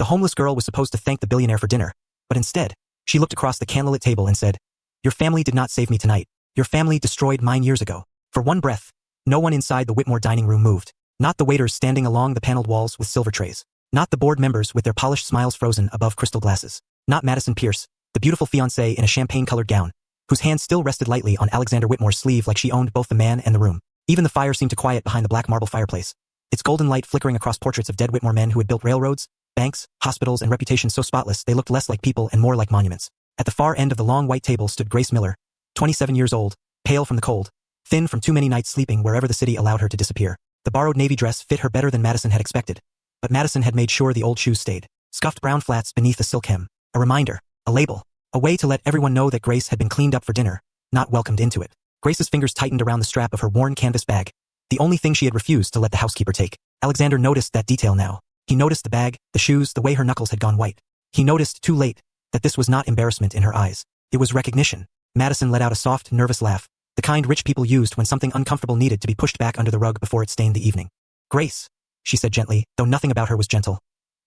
The homeless girl was supposed to thank the billionaire for dinner, but instead, she looked across the candlelit table and said, "Your family did not save me tonight. Your family destroyed mine years ago." For one breath, no one inside the Whitmore dining room moved. Not the waiters standing along the paneled walls with silver trays. Not the board members with their polished smiles frozen above crystal glasses. Not Madison Pierce, the beautiful fiancée in a champagne-colored gown, whose hand still rested lightly on Alexander Whitmore's sleeve like she owned both the man and the room. Even the fire seemed to quiet behind the black marble fireplace, its golden light flickering across portraits of dead Whitmore men who had built railroads, banks, hospitals, and reputations so spotless they looked less like people and more like monuments. At the far end of the long white table stood Grace Miller, 27 years old, pale from the cold, thin from too many nights sleeping wherever the city allowed her to disappear. The borrowed navy dress fit her better than Madison had expected, but Madison had made sure the old shoes stayed. Scuffed brown flats beneath a silk hem, a reminder, a label, a way to let everyone know that Grace had been cleaned up for dinner, not welcomed into it. Grace's fingers tightened around the strap of her worn canvas bag, the only thing she had refused to let the housekeeper take. Alexander noticed that detail now. He noticed the bag, the shoes, the way her knuckles had gone white. He noticed, too late, that this was not embarrassment in her eyes. It was recognition. Madison let out a soft, nervous laugh, the kind rich people used when something uncomfortable needed to be pushed back under the rug before it stained the evening. "Grace," she said gently, though nothing about her was gentle.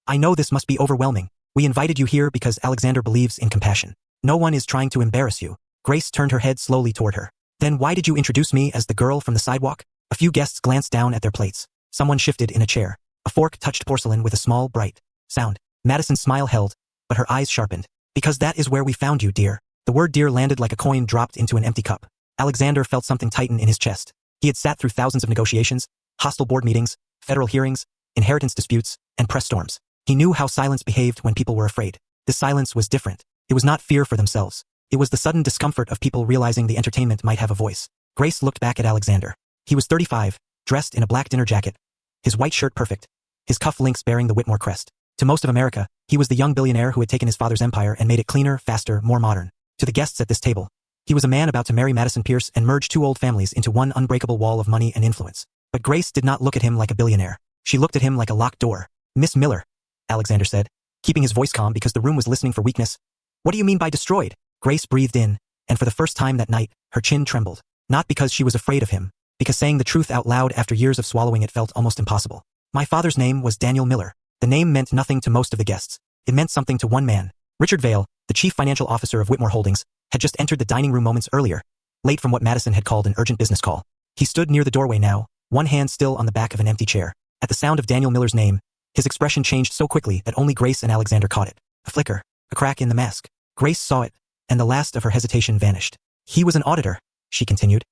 "I know this must be overwhelming. We invited you here because Alexander believes in compassion. No one is trying to embarrass you." Grace turned her head slowly toward her. "Then why did you introduce me as the girl from the sidewalk?" A few guests glanced down at their plates. Someone shifted in a chair. A fork touched porcelain with a small, bright sound. Madison's smile held, but her eyes sharpened. "Because that is where we found you, dear." The word dear landed like a coin dropped into an empty cup. Alexander felt something tighten in his chest. He had sat through thousands of negotiations, hostile board meetings, federal hearings, inheritance disputes, and press storms. He knew how silence behaved when people were afraid. This silence was different. It was not fear for themselves. It was the sudden discomfort of people realizing the entertainment might have a voice. Grace looked back at Alexander. He was 35, dressed in a black dinner jacket, his white shirt perfect, his cuff links bearing the Whitmore crest. To most of America, he was the young billionaire who had taken his father's empire and made it cleaner, faster, more modern. To the guests at this table, he was a man about to marry Madison Pierce and merge two old families into one unbreakable wall of money and influence. But Grace did not look at him like a billionaire. She looked at him like a locked door. "Miss Miller," Alexander said, keeping his voice calm because the room was listening for weakness. "What do you mean by destroyed?" Grace breathed in, and for the first time that night, her chin trembled. Not because she was afraid of him, because saying the truth out loud after years of swallowing it felt almost impossible. "My father's name was Daniel Miller." The name meant nothing to most of the guests. It meant something to one man. Richard Vail, the chief financial officer of Whitmore Holdings, had just entered the dining room moments earlier, late from what Madison had called an urgent business call. He stood near the doorway now, one hand still on the back of an empty chair. At the sound of Daniel Miller's name, his expression changed so quickly that only Grace and Alexander caught it. A flicker, a crack in the mask. Grace saw it, and the last of her hesitation vanished. "He was an auditor," she continued.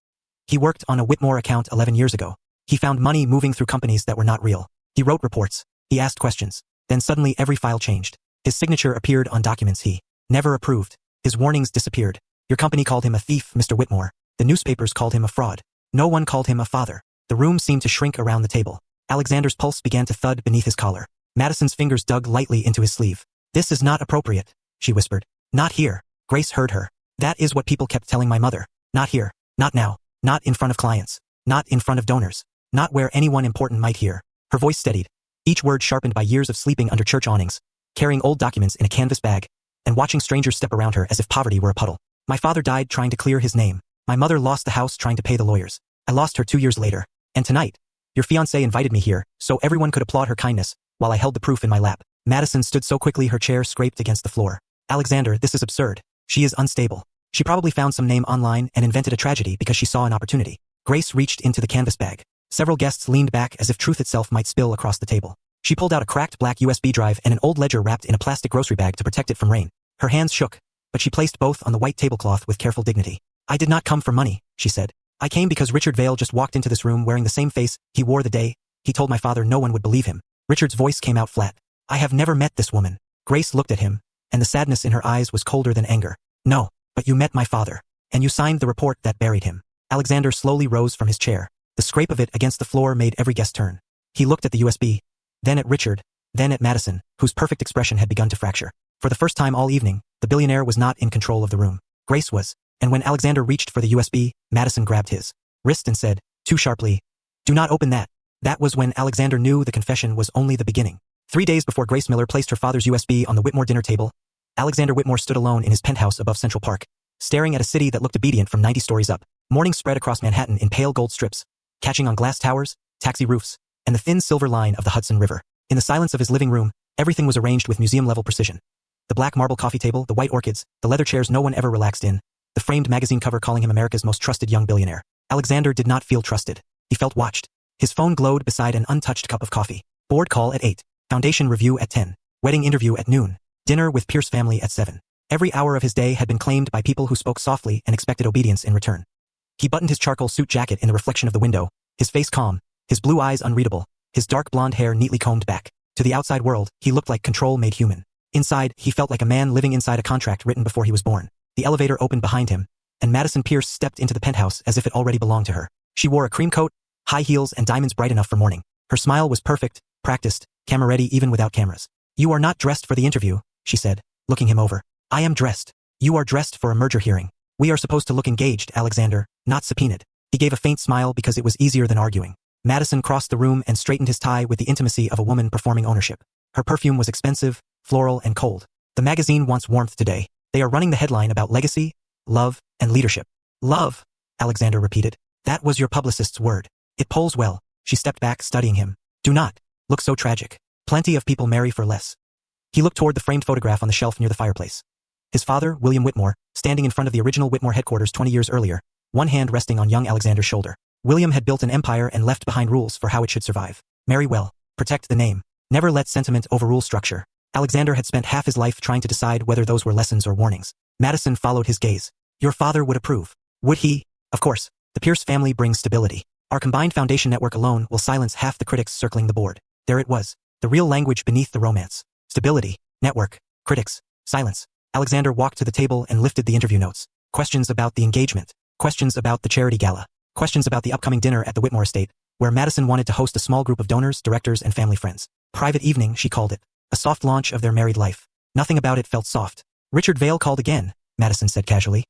"He worked on a Whitmore account 11 years ago. He found money moving through companies that were not real. He wrote reports. He asked questions. Then suddenly every file changed. His signature appeared on documents he never approved. His warnings disappeared. Your company called him a thief, Mr. Whitmore. The newspapers called him a fraud. No one called him a father." The room seemed to shrink around the table. Alexander's pulse began to thud beneath his collar. Madison's fingers dug lightly into his sleeve. "This is not appropriate," she whispered. "Not here." Grace heard her. "That is what people kept telling my mother. Not here. Not now. Not in front of clients. Not in front of donors. Not where anyone important might hear." Her voice steadied, each word sharpened by years of sleeping under church awnings, carrying old documents in a canvas bag, and watching strangers step around her as if poverty were a puddle. "My father died trying to clear his name. My mother lost the house trying to pay the lawyers. I lost her 2 years later. And tonight, your fiancé invited me here so everyone could applaud her kindness while I held the proof in my lap." Madison stood so quickly her chair scraped against the floor. "Alexander, this is absurd. She is unstable. She probably found some name online and invented a tragedy because she saw an opportunity." Grace reached into the canvas bag. Several guests leaned back as if truth itself might spill across the table. She pulled out a cracked black USB drive and an old ledger wrapped in a plastic grocery bag to protect it from rain. Her hands shook, but she placed both on the white tablecloth with careful dignity. "I did not come for money," she said. "I came because Richard Vail just walked into this room wearing the same face he wore the day he told my father no one would believe him." Richard's voice came out flat. "I have never met this woman." Grace looked at him, and the sadness in her eyes was colder than anger. "No, but you met my father, and you signed the report that buried him." Alexander slowly rose from his chair. The scrape of it against the floor made every guest turn. He looked at the USB, then at Richard, then at Madison, whose perfect expression had begun to fracture. For the first time all evening, the billionaire was not in control of the room. Grace was, and when Alexander reached for the USB, Madison grabbed his wrist and said, too sharply, "Do not open that." That was when Alexander knew the confession was only the beginning. 3 days before Grace Miller placed her father's USB on the Whitmore dinner table, Alexander Whitmore stood alone in his penthouse above Central Park, staring at a city that looked obedient from 90 stories up. Morning spread across Manhattan in pale gold strips, catching on glass towers, taxi roofs, and the thin silver line of the Hudson River. In the silence of his living room, Everything was arranged with museum-level precision. The black marble coffee table, the white orchids, the leather chairs no one ever relaxed in, the framed magazine cover calling him America's most trusted young billionaire. Alexander did not feel trusted. He felt watched. His phone glowed beside an untouched cup of coffee. Board call at 8. Foundation review at 10. Wedding interview at noon. Dinner with Pierce family at 7. Every hour of his day had been claimed by people who spoke softly and expected obedience in return. He buttoned his charcoal suit jacket in the reflection of the window, his face calm, his blue eyes unreadable, his dark blonde hair neatly combed back. To the outside world, he looked like control made human. Inside, he felt like a man living inside a contract written before he was born. The elevator opened behind him, and Madison Pierce stepped into the penthouse as if it already belonged to her. She wore a cream coat, high heels, and diamonds bright enough for morning. Her smile was perfect, practiced, camera-ready even without cameras. "You are not dressed for the interview," she said, looking him over. "I am dressed. You are dressed for a merger hearing. We are supposed to look engaged, Alexander, not subpoenaed." He gave a faint smile because it was easier than arguing. Madison crossed the room and straightened his tie with the intimacy of a woman performing ownership. Her perfume was expensive, floral, and cold. The magazine wants warmth today. They are running the headline about legacy, love, and leadership. "Love," Alexander repeated. "That was your publicist's word. It polls well." She stepped back, studying him. "Do not look so tragic. Plenty of people marry for less." He looked toward the framed photograph on the shelf near the fireplace. His father, William Whitmore, standing in front of the original Whitmore headquarters 20 years earlier, one hand resting on young Alexander's shoulder. William had built an empire and left behind rules for how it should survive. Marry well. Protect the name. Never let sentiment overrule structure. Alexander had spent half his life trying to decide whether those were lessons or warnings. Madison followed his gaze. "Your father would approve. Would he?" "Of course. The Pierce family brings stability. Our combined foundation network alone will silence half the critics circling the board." There it was. The real language beneath the romance. Stability, network, critics, silence. Alexander walked to the table and lifted the interview notes. Questions about the engagement. Questions about the charity gala. Questions about the upcoming dinner at the Whitmore estate, where Madison wanted to host a small group of donors, directors, and family friends. Private evening, she called it. A soft launch of their married life. Nothing about it felt soft. "Richard Vail called again," Madison said casually.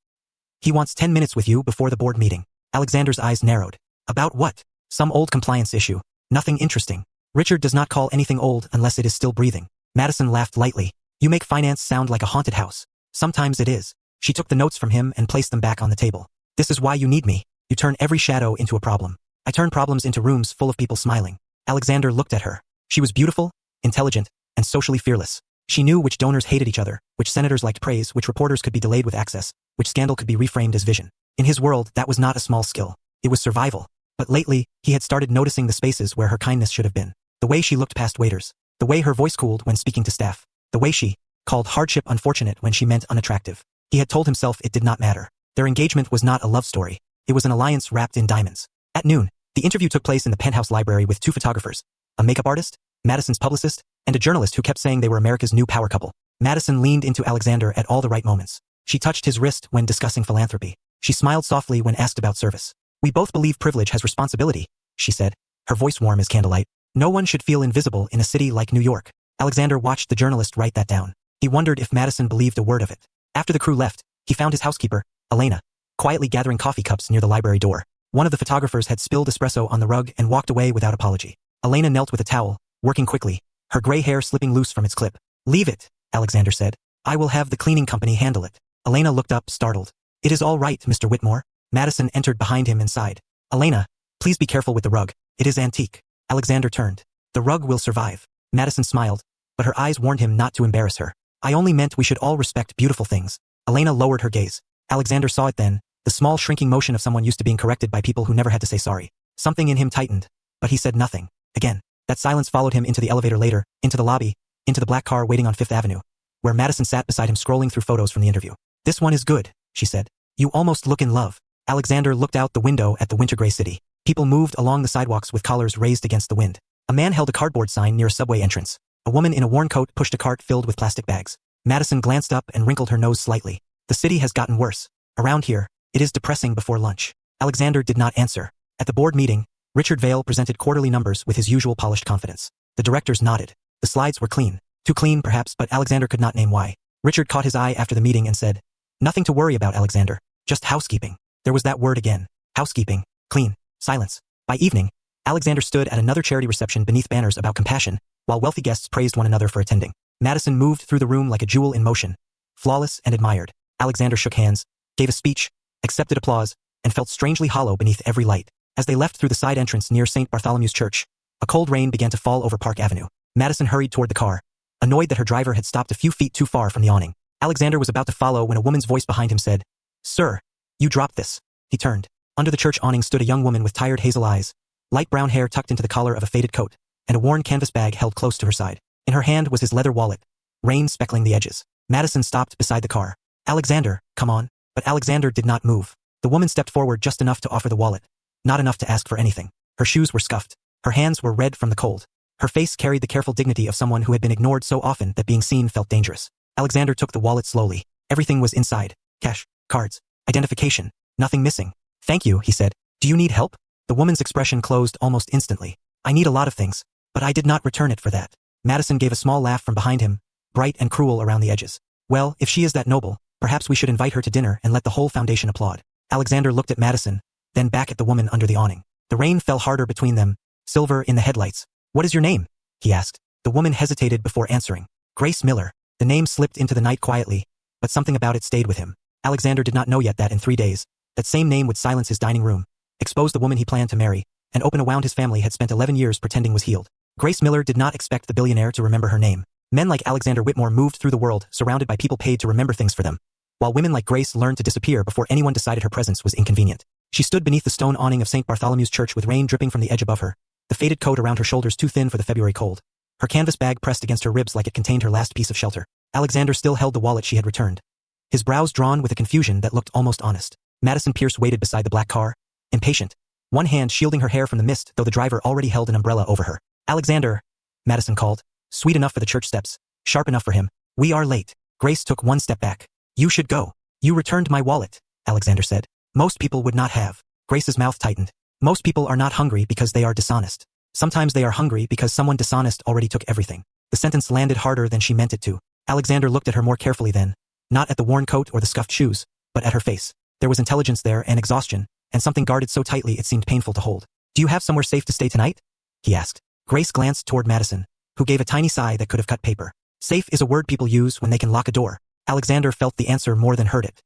"He wants 10 minutes with you before the board meeting." Alexander's eyes narrowed. "About what?" "Some old compliance issue. Nothing interesting. Richard does not call anything old unless it is still breathing." Madison laughed lightly. "You make finance sound like a haunted house." "Sometimes it is." She took the notes from him and placed them back on the table. "This is why you need me. You turn every shadow into a problem. I turn problems into rooms full of people smiling." Alexander looked at her. She was beautiful, intelligent, and socially fearless. She knew which donors hated each other, which senators liked praise, which reporters could be delayed with access, which scandal could be reframed as vision. In his world, that was not a small skill. It was survival. But lately, he had started noticing the spaces where her kindness should have been. The way she looked past waiters. The way her voice cooled when speaking to staff. The way she called hardship unfortunate when she meant unattractive. He had told himself it did not matter. Their engagement was not a love story. It was an alliance wrapped in diamonds. At noon, the interview took place in the penthouse library with 2 photographers, a makeup artist, Madison's publicist, and a journalist who kept saying they were America's new power couple. Madison leaned into Alexander at all the right moments. She touched his wrist when discussing philanthropy. She smiled softly when asked about service. "We both believe privilege has responsibility," she said, her voice warm as candlelight. "No one should feel invisible in a city like New York." Alexander watched the journalist write that down. He wondered if Madison believed a word of it. After the crew left, he found his housekeeper, Elena, quietly gathering coffee cups near the library door. One of the photographers had spilled espresso on the rug and walked away without apology. Elena knelt with a towel, working quickly, her gray hair slipping loose from its clip. "Leave it," Alexander said. "I will have the cleaning company handle it." Elena looked up, startled. "It is all right, Mr. Whitmore." Madison entered behind him and sighed. "Elena, please be careful with the rug. It is antique." Alexander turned. "The rug will survive." Madison smiled, but her eyes warned him not to embarrass her. "I only meant we should all respect beautiful things." Elena lowered her gaze. Alexander saw it then, the small shrinking motion of someone used to being corrected by people who never had to say sorry. Something in him tightened, but he said nothing. Again, that silence followed him into the elevator later, into the lobby, into the black car waiting on Fifth Avenue, where Madison sat beside him scrolling through photos from the interview. "This one is good," she said. "You almost look in love." Alexander looked out the window at the winter-gray city. People moved along the sidewalks with collars raised against the wind. A man held a cardboard sign near a subway entrance. A woman in a worn coat pushed a cart filled with plastic bags. Madison glanced up and wrinkled her nose slightly. The city has gotten worse. Around here, it is depressing before lunch. Alexander did not answer. At the board meeting, Richard Vail presented quarterly numbers with his usual polished confidence. The directors nodded. The slides were clean. Too clean, perhaps, but Alexander could not name why. Richard caught his eye after the meeting and said, "Nothing to worry about, Alexander. Just housekeeping." There was that word again. Housekeeping. Clean. Silence. By evening, Alexander stood at another charity reception beneath banners about compassion, while wealthy guests praised one another for attending. Madison moved through the room like a jewel in motion, flawless and admired. Alexander shook hands, gave a speech, accepted applause, and felt strangely hollow beneath every light. As they left through the side entrance near St. Bartholomew's Church, a cold rain began to fall over Park Avenue. Madison hurried toward the car, annoyed that her driver had stopped a few feet too far from the awning. Alexander was about to follow when a woman's voice behind him said, "Sir, you dropped this." He turned. Under the church awning stood a young woman with tired hazel eyes, light brown hair tucked into the collar of a faded coat, and a worn canvas bag held close to her side. In her hand was his leather wallet, rain speckling the edges. Madison stopped beside the car. "Alexander, come on." But Alexander did not move. The woman stepped forward just enough to offer the wallet, not enough to ask for anything. Her shoes were scuffed. Her hands were red from the cold. Her face carried the careful dignity of someone who had been ignored so often that being seen felt dangerous. Alexander took the wallet slowly. Everything was inside. Cash, cards, identification, nothing missing. "Thank you," he said. "Do you need help?" The woman's expression closed almost instantly. "I need a lot of things, but I did not return it for that." Madison gave a small laugh from behind him, bright and cruel around the edges. "Well, if she is that noble, perhaps we should invite her to dinner and let the whole foundation applaud." Alexander looked at Madison, then back at the woman under the awning. The rain fell harder between them, silver in the headlights. "What is your name?" he asked. The woman hesitated before answering. "Grace Miller." The name slipped into the night quietly, but something about it stayed with him. Alexander did not know yet that in 3 days, that same name would silence his dining room, expose the woman he planned to marry, and open a wound his family had spent 11 years pretending was healed. Grace Miller did not expect the billionaire to remember her name. Men like Alexander Whitmore moved through the world surrounded by people paid to remember things for them, while women like Grace learned to disappear before anyone decided her presence was inconvenient. She stood beneath the stone awning of St. Bartholomew's Church with rain dripping from the edge above her, the faded coat around her shoulders too thin for the February cold. Her canvas bag pressed against her ribs like it contained her last piece of shelter. Alexander still held the wallet she had returned, his brows drawn with a confusion that looked almost honest. Madison Pierce waited beside the black car, impatient, one hand shielding her hair from the mist though the driver already held an umbrella over her. "Alexander," Madison called, sweet enough for the church steps, sharp enough for him. "We are late." Grace took one step back. "You should go." "You returned my wallet," Alexander said. "Most people would not have." Grace's mouth tightened. "Most people are not hungry because they are dishonest. Sometimes they are hungry because someone dishonest already took everything." The sentence landed harder than she meant it to. Alexander looked at her more carefully then, not at the worn coat or the scuffed shoes, but at her face. There was intelligence there and exhaustion, and something guarded so tightly it seemed painful to hold. "Do you have somewhere safe to stay tonight?" he asked. Grace glanced toward Madison, who gave a tiny sigh that could have cut paper. Safe is a word people use when they can lock a door. Alexander felt the answer more than heard it.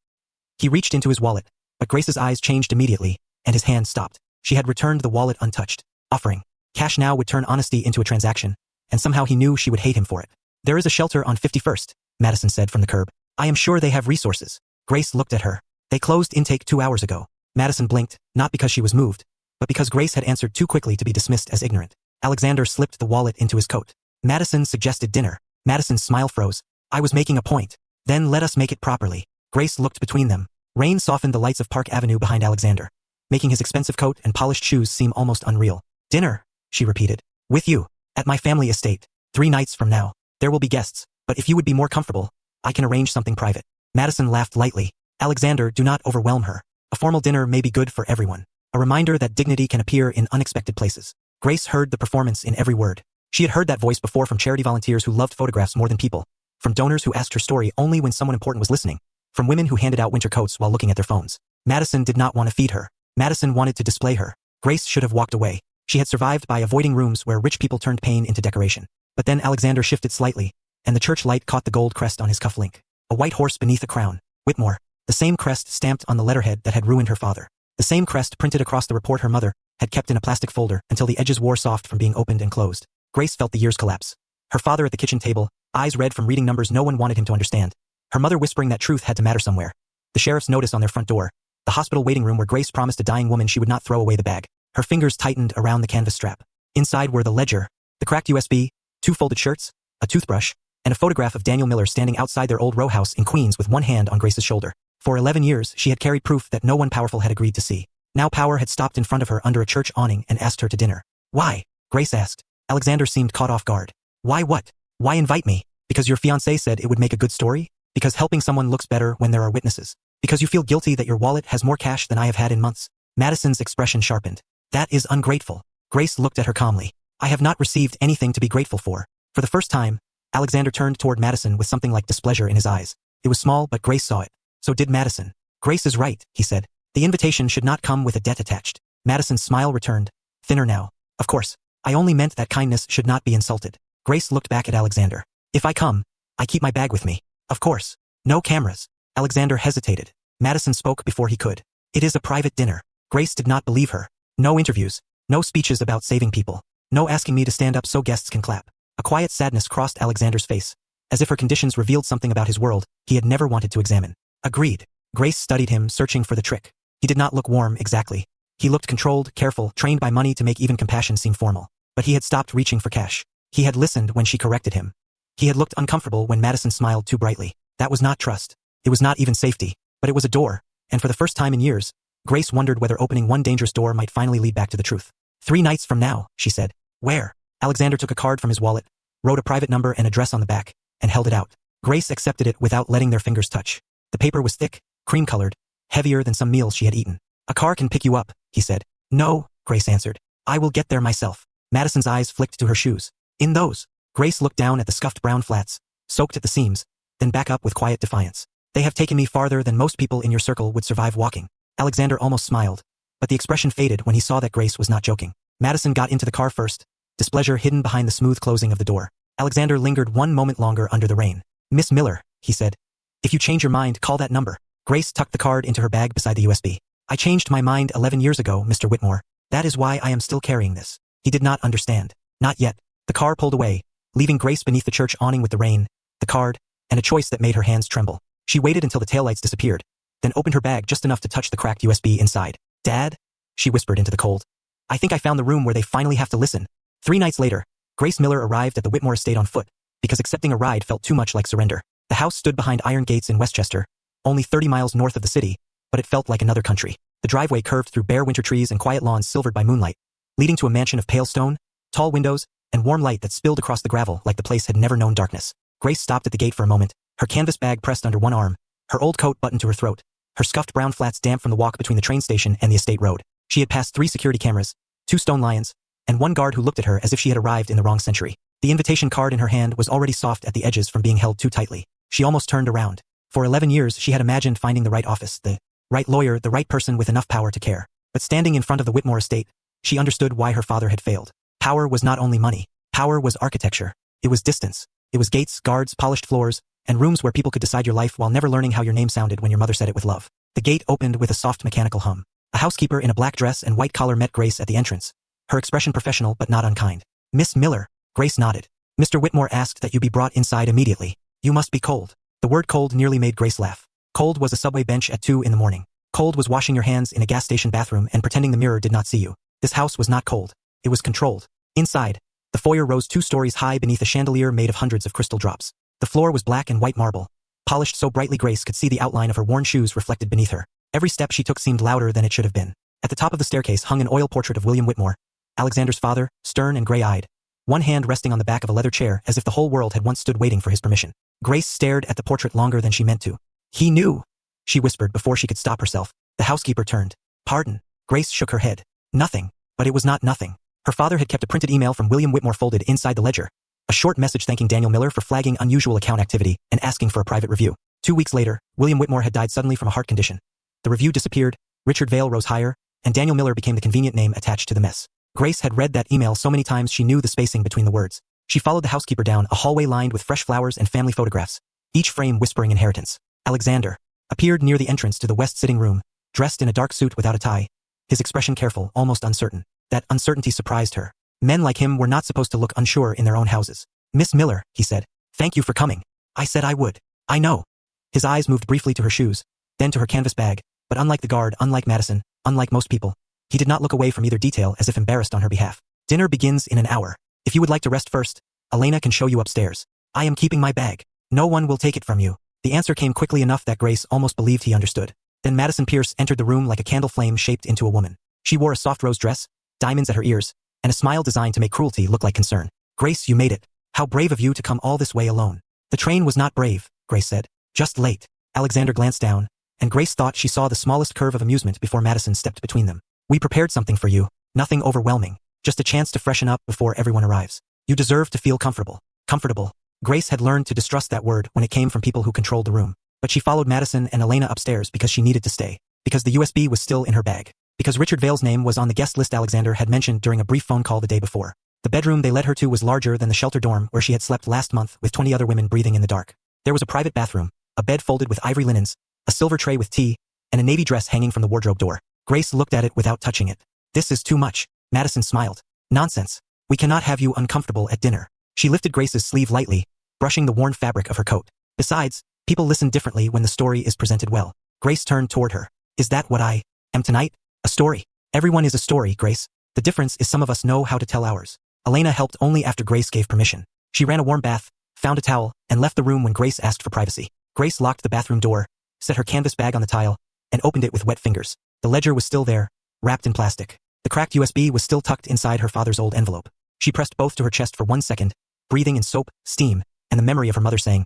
He reached into his wallet, but Grace's eyes changed immediately, and his hand stopped. She had returned the wallet untouched, offering. Cash now would turn honesty into a transaction, and somehow he knew she would hate him for it. "There is a shelter on 51st, Madison said from the curb. "I am sure they have resources." Grace looked at her. "They closed intake 2 hours ago." Madison blinked, not because she was moved, but because Grace had answered too quickly to be dismissed as ignorant. Alexander slipped the wallet into his coat. Madison suggested dinner. Madison's smile froze. "I was making a point. Then let us make it properly." Grace looked between them. Rain softened the lights of Park Avenue behind Alexander, making his expensive coat and polished shoes seem almost unreal. "Dinner," she repeated. "With you. At my family estate. 3 nights from now. There will be guests, but if you would be more comfortable, I can arrange something private." Madison laughed lightly. "Alexander, do not overwhelm her. A formal dinner may be good for everyone. A reminder that dignity can appear in unexpected places." Grace heard the performance in every word. She had heard that voice before from charity volunteers who loved photographs more than people, from donors who asked her story only when someone important was listening, from women who handed out winter coats while looking at their phones. Madison did not want to feed her. Madison wanted to display her. Grace should have walked away. She had survived by avoiding rooms where rich people turned pain into decoration. But then Alexander shifted slightly, and the church light caught the gold crest on his cufflink. A white horse beneath a crown. Whitmore. The same crest stamped on the letterhead that had ruined her father. The same crest printed across the report her mother had kept in a plastic folder until the edges wore soft from being opened and closed. Grace felt the years collapse. Her father at the kitchen table, eyes red from reading numbers no one wanted him to understand. Her mother whispering that truth had to matter somewhere. The sheriff's notice on their front door. The hospital waiting room where Grace promised a dying woman she would not throw away the bag. Her fingers tightened around the canvas strap. Inside were the ledger, the cracked USB, 2 folded shirts, a toothbrush, and a photograph of Daniel Miller standing outside their old row house in Queens with one hand on Grace's shoulder. For 11 years, she had carried proof that no one powerful had agreed to see. Now power had stopped in front of her under a church awning and asked her to dinner. "Why?" Grace asked. Alexander seemed caught off guard. "Why what? Why invite me? Because your fiancé said it would make a good story? Because helping someone looks better when there are witnesses? Because you feel guilty that your wallet has more cash than I have had in months?" Madison's expression sharpened. "That is ungrateful." Grace looked at her calmly. "I have not received anything to be grateful for." For the first time, Alexander turned toward Madison with something like displeasure in his eyes. It was small, but Grace saw it. So did Madison. "Grace is right," he said. "The invitation should not come with a debt attached." Madison's smile returned, thinner now. "Of course. I only meant that kindness should not be insulted." Grace looked back at Alexander. "If I come, I keep my bag with me." "Of course. No cameras." Alexander hesitated. Madison spoke before he could. "It is a private dinner." Grace did not believe her. "No interviews. No speeches about saving people. No asking me to stand up so guests can clap." A quiet sadness crossed Alexander's face, as if her conditions revealed something about his world he had never wanted to examine. Agreed. Grace studied him, searching for the trick. He did not look warm exactly. He looked controlled, careful, trained by money to make even compassion seem formal. But he had stopped reaching for cash. He had listened when she corrected him. He had looked uncomfortable when Madison smiled too brightly. That was not trust. It was not even safety. But it was a door, and for the first time in years, Grace wondered whether opening one dangerous door might finally lead back to the truth. 3 nights from now, she said. Where? Alexander took a card from his wallet, wrote a private number and address on the back, and held it out. Grace accepted it without letting their fingers touch. The paper was thick, cream-colored, heavier than some meals she had eaten. A car can pick you up, he said. No, Grace answered. I will get there myself. Madison's eyes flicked to her shoes. In those. Grace looked down at the scuffed brown flats, soaked at the seams, then back up with quiet defiance. They have taken me farther than most people in your circle would survive walking. Alexander almost smiled, but the expression faded when he saw that Grace was not joking. Madison got into the car first, displeasure hidden behind the smooth closing of the door. Alexander lingered one moment longer under the rain. Miss Miller, he said. If you change your mind, call that number. Grace tucked the card into her bag beside the USB. I changed my mind 11 years ago, Mr. Whitmore. That is why I am still carrying this. He did not understand. Not yet. The car pulled away, leaving Grace beneath the church awning with the rain, the card, and a choice that made her hands tremble. She waited until the taillights disappeared, then opened her bag just enough to touch the cracked USB inside. Dad? She whispered into the cold. I think I found the room where they finally have to listen. 3 nights later, Grace Miller arrived at the Whitmore estate on foot, because accepting a ride felt too much like surrender. The house stood behind iron gates in Westchester, only 30 miles north of the city, but it felt like another country. The driveway curved through bare winter trees and quiet lawns silvered by moonlight, leading to a mansion of pale stone, tall windows, and warm light that spilled across the gravel like the place had never known darkness. Grace stopped at the gate for a moment, her canvas bag pressed under one arm, her old coat buttoned to her throat, her scuffed brown flats damp from the walk between the train station and the estate road. She had passed 3 security cameras, 2 stone lions, and 1 guard who looked at her as if she had arrived in the wrong century. The invitation card in her hand was already soft at the edges from being held too tightly. She almost turned around. For 11 years she had imagined finding the right office, the right lawyer, the right person with enough power to care. But standing in front of the Whitmore estate, she understood why her father had failed. Power was not only money. Power was architecture. It was distance. It was gates, guards, polished floors, and rooms where people could decide your life while never learning how your name sounded when your mother said it with love. The gate opened with a soft mechanical hum. A housekeeper in a black dress and white collar met Grace at the entrance, her expression professional but not unkind. Miss Miller, Grace nodded. Mr. Whitmore asked that you be brought inside immediately. You must be cold. The word cold nearly made Grace laugh. Cold was a subway bench at 2 in the morning. Cold was washing your hands in a gas station bathroom and pretending the mirror did not see you. This house was not cold. It was controlled. Inside, the foyer rose 2 stories high beneath a chandelier made of hundreds of crystal drops. The floor was black and white marble, polished so brightly Grace could see the outline of her worn shoes reflected beneath her. Every step she took seemed louder than it should have been. At the top of the staircase hung an oil portrait of William Whitmore, Alexander's father, stern and gray-eyed, one hand resting on the back of a leather chair as if the whole world had once stood waiting for his permission. Grace stared at the portrait longer than she meant to. He knew, she whispered before she could stop herself. The housekeeper turned. Pardon. Grace shook her head. Nothing. But it was not nothing. Her father had kept a printed email from William Whitmore folded inside the ledger. A short message thanking Daniel Miller for flagging unusual account activity and asking for a private review. 2 weeks later, William Whitmore had died suddenly from a heart condition. The review disappeared, Richard Vale rose higher, and Daniel Miller became the convenient name attached to the mess. Grace had read that email so many times she knew the spacing between the words. She followed the housekeeper down a hallway lined with fresh flowers and family photographs, each frame whispering inheritance. Alexander appeared near the entrance to the west sitting room, dressed in a dark suit without a tie, his expression careful, almost uncertain. That uncertainty surprised her. Men like him were not supposed to look unsure in their own houses. Miss Miller, he said. Thank you for coming. I said I would. I know. His eyes moved briefly to her shoes, then to her canvas bag, but unlike the guard, unlike Madison, unlike most people, he did not look away from either detail as if embarrassed on her behalf. Dinner begins in an hour. If you would like to rest first, Elena can show you upstairs. I am keeping my bag. No one will take it from you. The answer came quickly enough that Grace almost believed he understood. Then Madison Pierce entered the room like a candle flame shaped into a woman. She wore a soft rose dress, diamonds at her ears, and a smile designed to make cruelty look like concern. Grace, you made it. How brave of you to come all this way alone. The train was not brave, Grace said. Just late. Alexander glanced down, and Grace thought she saw the smallest curve of amusement before Madison stepped between them. We prepared something for you. Nothing overwhelming. Just a chance to freshen up before everyone arrives. You deserve to feel comfortable. Comfortable. Grace had learned to distrust that word when it came from people who controlled the room. But she followed Madison and Elena upstairs because she needed to stay. Because the USB was still in her bag. Because Richard Vale's name was on the guest list Alexander had mentioned during a brief phone call the day before. The bedroom they led her to was larger than the shelter dorm where she had slept last month with 20 other women breathing in the dark. There was a private bathroom, a bed folded with ivory linens, a silver tray with tea, and a navy dress hanging from the wardrobe door. Grace looked at it without touching it. This is too much. Madison smiled. Nonsense. We cannot have you uncomfortable at dinner. She lifted Grace's sleeve lightly, brushing the worn fabric of her coat. Besides, people listen differently when the story is presented well. Grace turned toward her. Is that what I am tonight? A story. Everyone is a story, Grace. The difference is some of us know how to tell ours. Elena helped only after Grace gave permission. She ran a warm bath, found a towel, and left the room when Grace asked for privacy. Grace locked the bathroom door, set her canvas bag on the tile, and opened it with wet fingers. The ledger was still there, wrapped in plastic. The cracked USB was still tucked inside her father's old envelope. She pressed both to her chest for 1 second, breathing in soap, steam, and the memory of her mother saying,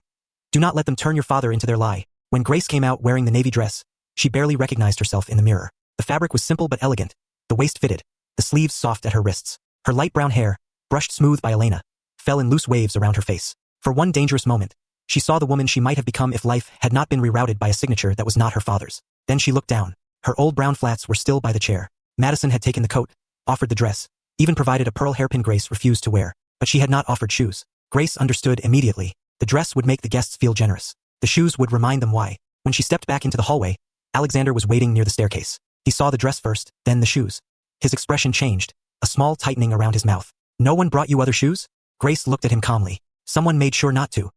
"Do not let them turn your father into their lie." When Grace came out wearing the navy dress, she barely recognized herself in the mirror. The fabric was simple but elegant, the waist fitted, the sleeves soft at her wrists. Her light brown hair, brushed smooth by Elena, fell in loose waves around her face. For one dangerous moment, she saw the woman she might have become if life had not been rerouted by a signature that was not her father's. Then she looked down. Her old brown flats were still by the chair. Madison had taken the coat, offered the dress, even provided a pearl hairpin Grace refused to wear. But she had not offered shoes. Grace understood immediately. The dress would make the guests feel generous. The shoes would remind them why. When she stepped back into the hallway, Alexander was waiting near the staircase. He saw the dress first, then the shoes. His expression changed, a small tightening around his mouth. "No one brought you other shoes?" Grace looked at him calmly. "Someone made sure not to."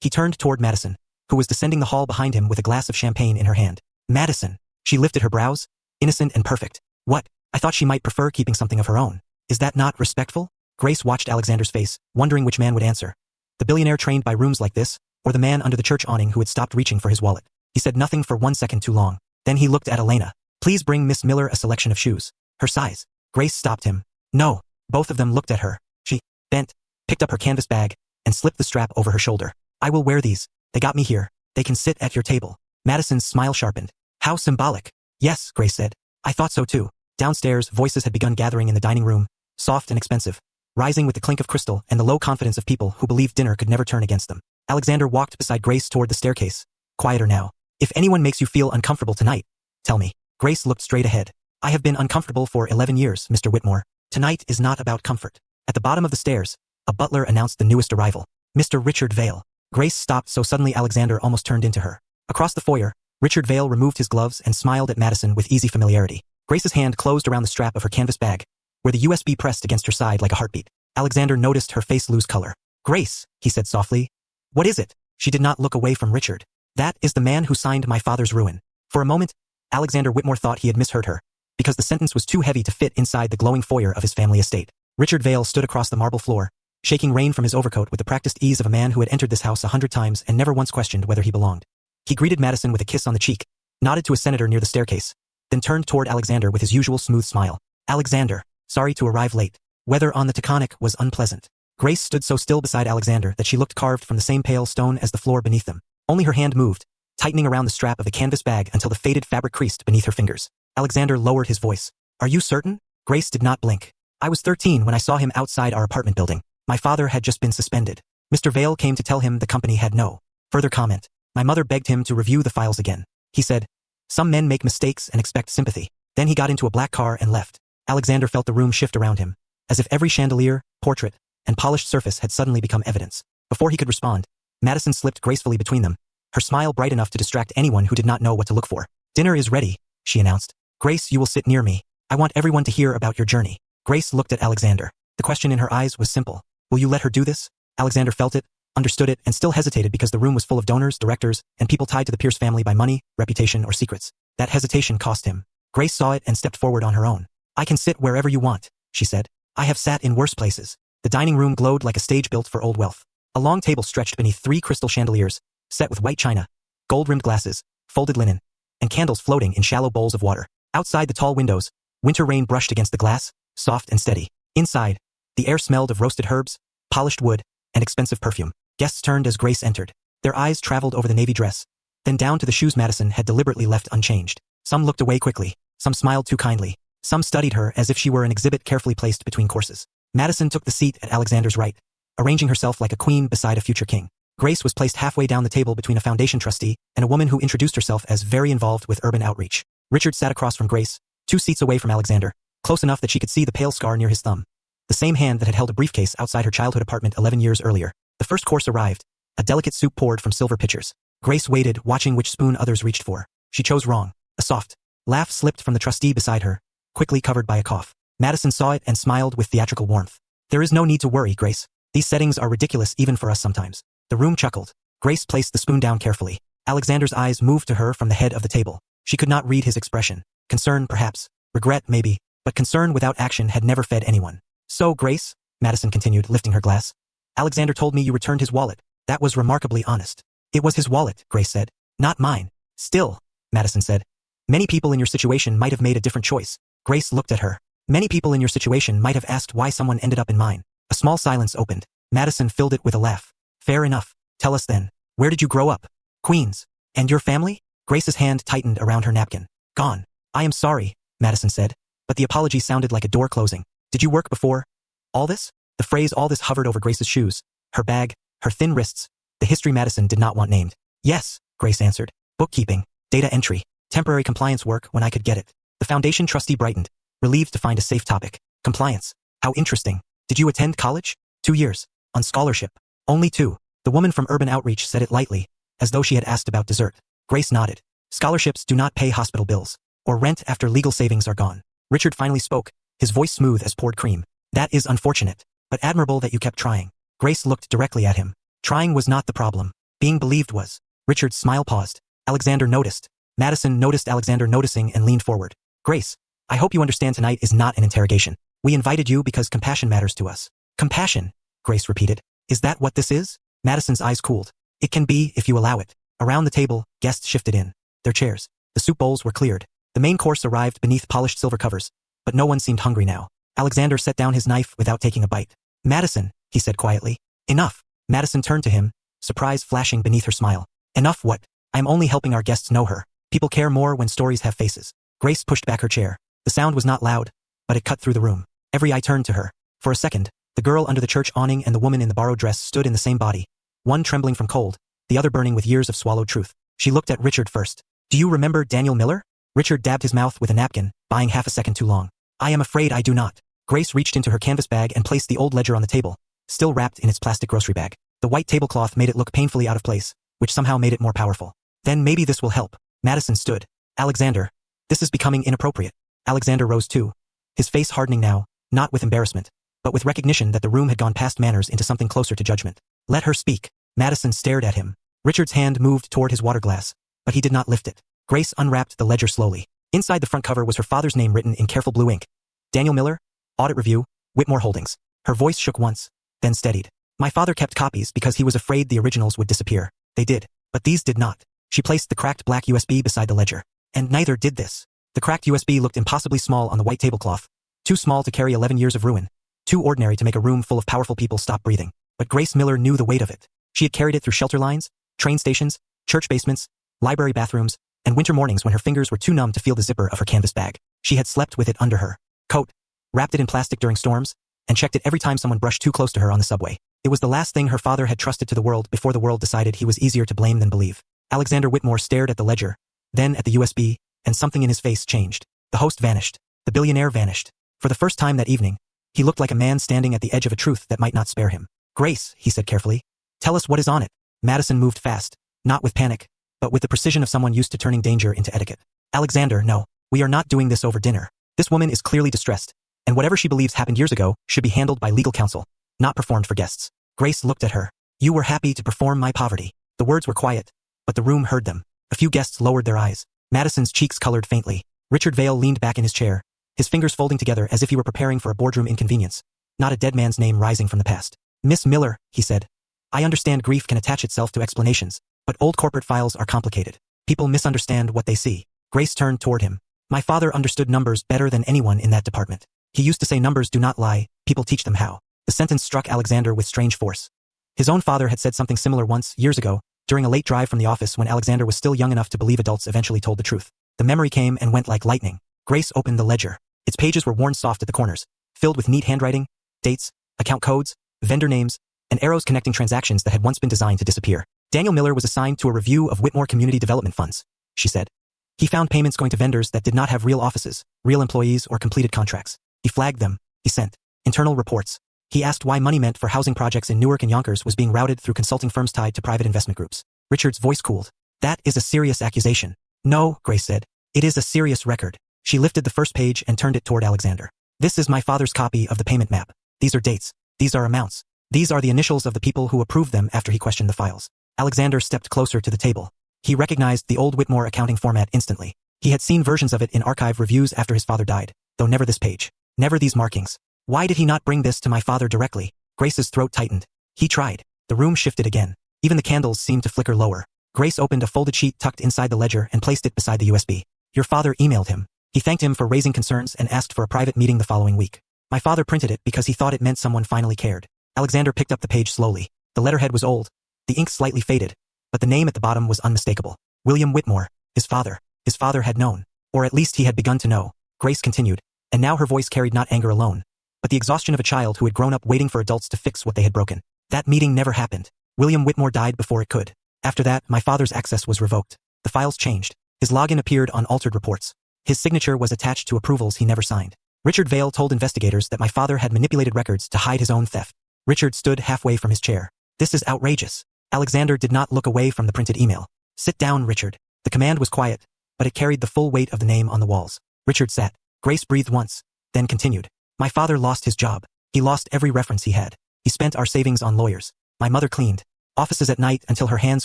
He turned toward Madison, who was descending the hall behind him with a glass of champagne in her hand. "Madison." She lifted her brows, innocent and perfect. "What? I thought she might prefer keeping something of her own. Is that not respectful?" Grace watched Alexander's face, wondering which man would answer. The billionaire trained by rooms like this, or the man under the church awning who had stopped reaching for his wallet. He said nothing for 1 second too long. Then he looked at Elena. "Please bring Miss Miller a selection of shoes. Her size." Grace stopped him. "No." Both of them looked at her. She bent, picked up her canvas bag, and slipped the strap over her shoulder. "I will wear these. They got me here. They can sit at your table." Madison's smile sharpened. "How symbolic." "Yes," Grace said. "I thought so too." Downstairs, voices had begun gathering in the dining room, soft and expensive, rising with the clink of crystal and the low confidence of people who believed dinner could never turn against them. Alexander walked beside Grace toward the staircase. "Quieter now. If anyone makes you feel uncomfortable tonight, tell me." Grace looked straight ahead. "I have been uncomfortable for 11 years, Mr. Whitmore. Tonight is not about comfort." At the bottom of the stairs, a butler announced the newest arrival, Mr. Richard Vale. Grace stopped so suddenly Alexander almost turned into her. Across the foyer, Richard Vale removed his gloves and smiled at Madison with easy familiarity. Grace's hand closed around the strap of her canvas bag, where the USB pressed against her side like a heartbeat. Alexander noticed her face lose color. "Grace," he said softly. "What is it?" She did not look away from Richard. "That is the man who signed my father's ruin." For a moment, Alexander Whitmore thought he had misheard her, because the sentence was too heavy to fit inside the glowing foyer of his family estate. Richard Vale stood across the marble floor, shaking rain from his overcoat with the practiced ease of a man who had entered this house 100 times and never once questioned whether he belonged. He greeted Madison with a kiss on the cheek, nodded to a senator near the staircase, then turned toward Alexander with his usual smooth smile. "Alexander, sorry to arrive late. Weather on the Taconic was unpleasant." Grace stood so still beside Alexander that she looked carved from the same pale stone as the floor beneath them. Only her hand moved, tightening around the strap of the canvas bag until the faded fabric creased beneath her fingers. Alexander lowered his voice. "Are you certain?" Grace did not blink. "I was 13 when I saw him outside our apartment building. My father had just been suspended. Mr. Vale came to tell him the company had no further comment. My mother begged him to review the files again. He said, 'Some men make mistakes and expect sympathy.' Then he got into a black car and left." Alexander felt the room shift around him, as if every chandelier, portrait, and polished surface had suddenly become evidence. Before he could respond, Madison slipped gracefully between them, her smile bright enough to distract anyone who did not know what to look for. "Dinner is ready," she announced. "Grace, you will sit near me. I want everyone to hear about your journey." Grace looked at Alexander. The question in her eyes was simple. "Will you let her do this?" Alexander felt it, understood it, and still hesitated because the room was full of donors, directors, and people tied to the Pierce family by money, reputation, or secrets. That hesitation cost him. Grace saw it and stepped forward on her own. "I can sit wherever you want," she said. "I have sat in worse places." The dining room glowed like a stage built for old wealth. A long table stretched beneath 3 crystal chandeliers, set with white china, gold-rimmed glasses, folded linen, and candles floating in shallow bowls of water. Outside the tall windows, winter rain brushed against the glass, soft and steady. Inside, the air smelled of roasted herbs, polished wood, and expensive perfume. Guests turned as Grace entered. Their eyes traveled over the navy dress, then down to the shoes Madison had deliberately left unchanged. Some looked away quickly, some smiled too kindly, some studied her as if she were an exhibit carefully placed between courses. Madison took the seat at Alexander's right, arranging herself like a queen beside a future king. Grace was placed halfway down the table between a foundation trustee and a woman who introduced herself as very involved with urban outreach. Richard sat across from Grace, 2 seats away from Alexander, close enough that she could see the pale scar near his thumb. The same hand that had held a briefcase outside her childhood apartment 11 years earlier. The first course arrived, a delicate soup poured from silver pitchers. Grace waited, watching which spoon others reached for. She chose wrong. A soft laugh slipped from the trustee beside her, quickly covered by a cough. Madison saw it and smiled with theatrical warmth. "There is no need to worry, Grace. These settings are ridiculous even for us sometimes. The room chuckled. Grace placed the spoon down carefully. Alexander's eyes moved to her from the head of the table. She could not read his expression. Concern, perhaps. Regret, maybe. But concern without action had never fed anyone. So, Grace, Madison continued, lifting her glass. Alexander told me you returned his wallet. That was remarkably honest. It was his wallet, Grace said. Not mine. Still, Madison said. Many people in your situation might have made a different choice. Grace looked at her. Many people in your situation might have asked why someone ended up in mine. A small silence opened. Madison filled it with a laugh. Fair enough. Tell us then. Where did you grow up? Queens. And your family? Grace's hand tightened around her napkin. Gone. I am sorry, Madison said, but the apology sounded like a door closing. Did you work before all this? The phrase all this hovered over Grace's shoes, her bag, her thin wrists, the history Madison did not want named. Yes, Grace answered. Bookkeeping, data entry, temporary compliance work when I could get it. The foundation trustee brightened, relieved to find a safe topic. Compliance. How interesting. Did you attend college? 2 years. On scholarship. Only 2. The woman from Urban Outreach said it lightly, as though she had asked about dessert. Grace nodded. Scholarships do not pay hospital bills, or rent after legal savings are gone. Richard finally spoke, his voice smooth as poured cream. That is unfortunate, but admirable that you kept trying. Grace looked directly at him. Trying was not the problem. Being believed was. Richard's smile paused. Alexander noticed. Madison noticed Alexander noticing and leaned forward. Grace, I hope you understand tonight is not an interrogation. We invited you because compassion matters to us. Compassion, Grace repeated. Is that what this is? Madison's eyes cooled. It can be if you allow it. Around the table, guests shifted in. Their chairs. The soup bowls were cleared. The main course arrived beneath polished silver covers, but no one seemed hungry now. Alexander set down his knife without taking a bite. Madison, he said quietly. Enough. Madison turned to him, surprise flashing beneath her smile. Enough what? I am only helping our guests know her. People care more when stories have faces. Grace pushed back her chair. The sound was not loud, but it cut through the room. Every eye turned to her. For a second, the girl under the church awning and the woman in the borrowed dress stood in the same body, one trembling from cold, the other burning with years of swallowed truth. She looked at Richard first. Do you remember Daniel Miller? Richard dabbed his mouth with a napkin, buying half a second too long. I am afraid I do not. Grace reached into her canvas bag and placed the old ledger on the table, still wrapped in its plastic grocery bag. The white tablecloth made it look painfully out of place, which somehow made it more powerful. Then maybe this will help. Madison stood. Alexander. This is becoming inappropriate. Alexander rose too, his face hardening now, not with embarrassment, but with recognition that the room had gone past manners into something closer to judgment. Let her speak. Madison stared at him. Richard's hand moved toward his water glass, but he did not lift it. Grace unwrapped the ledger slowly. Inside the front cover was her father's name written in careful blue ink. Daniel Miller, Audit Review, Whitmore Holdings. Her voice shook once, then steadied. My father kept copies because he was afraid the originals would disappear. They did, but these did not. She placed the cracked black USB beside the ledger. And neither did this. The cracked USB looked impossibly small on the white tablecloth. Too small to carry 11 years of ruin. Too ordinary to make a room full of powerful people stop breathing. But Grace Miller knew the weight of it. She had carried it through shelter lines, train stations, church basements, library bathrooms, and winter mornings when her fingers were too numb to feel the zipper of her canvas bag. She had slept with it under her coat, wrapped it in plastic during storms, and checked it every time someone brushed too close to her on the subway. It was the last thing her father had trusted to the world before the world decided he was easier to blame than believe. Alexander Whitmore stared at the ledger, then at the USB, and something in his face changed. The host vanished. The billionaire vanished. For the first time that evening, he looked like a man standing at the edge of a truth that might not spare him. Grace, he said carefully. Tell us what is on it. Madison moved fast, not with panic, but with the precision of someone used to turning danger into etiquette. Alexander, no, we are not doing this over dinner. This woman is clearly distressed, and whatever she believes happened years ago should be handled by legal counsel, not performed for guests. Grace looked at her. You were happy to perform my poverty. The words were quiet, but the room heard them. A few guests lowered their eyes. Madison's cheeks colored faintly. Richard Vale leaned back in his chair, his fingers folding together as if he were preparing for a boardroom inconvenience, not a dead man's name rising from the past. Miss Miller, he said. I understand grief can attach itself to explanations, but old corporate files are complicated. People misunderstand what they see. Grace turned toward him. My father understood numbers better than anyone in that department. He used to say numbers do not lie, people teach them how. The sentence struck Alexander with strange force. His own father had said something similar once, years ago, during a late drive from the office when Alexander was still young enough to believe adults eventually told the truth. The memory came and went like lightning. Grace opened the ledger. Its pages were worn soft at the corners, filled with neat handwriting, dates, account codes, vendor names, and arrows connecting transactions that had once been designed to disappear. Daniel Miller was assigned to a review of Whitmore Community Development Funds, she said. He found payments going to vendors that did not have real offices, real employees, or completed contracts. He flagged them. He sent internal reports. He asked why money meant for housing projects in Newark and Yonkers was being routed through consulting firms tied to private investment groups. Richard's voice cooled. That is a serious accusation. No, Grace said. It is a serious record. She lifted the first page and turned it toward Alexander. This is my father's copy of the payment map. These are dates. These are amounts. These are the initials of the people who approved them after he questioned the files. Alexander stepped closer to the table. He recognized the old Whitmore accounting format instantly. He had seen versions of it in archive reviews after his father died, though never this page. Never these markings. Why did he not bring this to my father directly? Grace's throat tightened. He tried. The room shifted again. Even the candles seemed to flicker lower. Grace opened a folded sheet tucked inside the ledger and placed it beside the USB. Your father emailed him. He thanked him for raising concerns and asked for a private meeting the following week. My father printed it because he thought it meant someone finally cared. Alexander picked up the page slowly. The letterhead was old. The ink slightly faded. But the name at the bottom was unmistakable. William Whitmore. His father. His father had known. Or at least he had begun to know. Grace continued. And now her voice carried not anger alone, but the exhaustion of a child who had grown up waiting for adults to fix what they had broken. That meeting never happened. William Whitmore died before it could. After that, my father's access was revoked. The files changed. His login appeared on altered reports. His signature was attached to approvals he never signed. Richard Vale told investigators that my father had manipulated records to hide his own theft. Richard stood halfway from his chair. This is outrageous. Alexander did not look away from the printed email. Sit down, Richard. The command was quiet, but it carried the full weight of the name on the walls. Richard sat. Grace breathed once, then continued. My father lost his job. He lost every reference he had. He spent our savings on lawyers. My mother cleaned offices at night until her hands